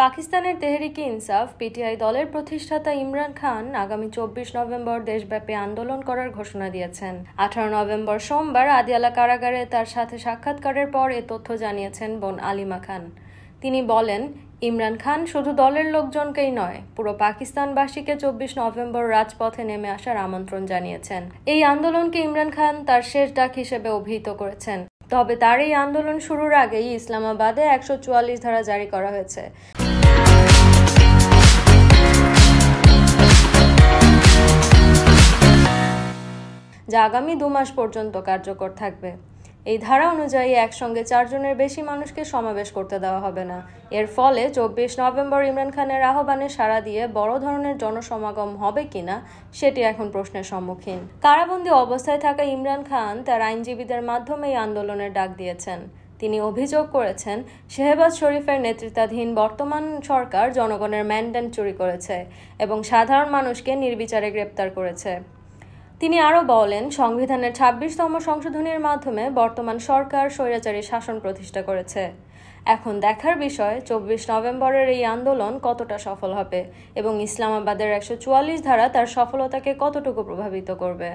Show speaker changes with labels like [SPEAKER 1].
[SPEAKER 1] পাকিস্তানের তেহরিকে ইনসাফ পিটিআই দলের প্রতিষ্ঠাতা ইমরান খান আগামী ২৪ নভেম্বর দেশব্যাপী আন্দোলন করার ঘোষণা দিয়েছেন। ১৮ নভেম্বর সোমবার আদিয়ালা কারাগারে তার সাথে সাক্ষাৎকারের পর এ তথ্য জানিয়েছেন বোন আলিমা খান। তিনি বলেন, ইমরান খান শুধু দলের লোকজনকেই নয়, পুরো পাকিস্তানবাসীকে ২৪ নভেম্বর রাজপথে নেমে আসার আমন্ত্রণ জানিয়েছেন। এই আন্দোলনকে ইমরান খান তার শেষ ডাক হিসেবে অভিহিত করেছেন। তবে তার এই আন্দোলন শুরুর আগেই ইসলামাবাদে ১৪৪ ধারা জারি করা হয়েছে, যা আগামী ২ মাস পর্যন্ত কার্যকর থাকবে। এই ধারা অনুযায়ী একসঙ্গে ৪ জনের বেশি মানুষকে সমাবেশ করতে দেওয়া হবে না। এর ফলে ২৪ নভেম্বর ইমরান খানের আহ্বানে সাড়া দিয়ে বড় ধরনের জনসমাগম হবে কিনা সেটি এখন প্রশ্নের সম্মুখীন। কারাবন্দী অবস্থায় থাকা ইমরান খান তার আইনজীবীদের মাধ্যমে এই আন্দোলনের ডাক দিয়েছেন। তিনি অভিযোগ করেছেন, শেহবাজ শরীফের নেতৃত্বাধীন বর্তমান সরকার জনগণের ম্যান্ডেট চুরি করেছে এবং সাধারণ মানুষকে নির্বিচারে গ্রেপ্তার করেছে। তিনি আরও বলেন, সংবিধানের ২৬তম সংশোধনীর মাধ্যমে বর্তমান সরকার স্বৈরাচারী শাসন প্রতিষ্ঠা করেছে। এখন দেখার বিষয় ২৪ নভেম্বরের এই আন্দোলন কতটা সফল হবে এবং ইসলামাবাদের ১৪৪ ধারা তার সফলতাকে কতটুকু প্রভাবিত করবে।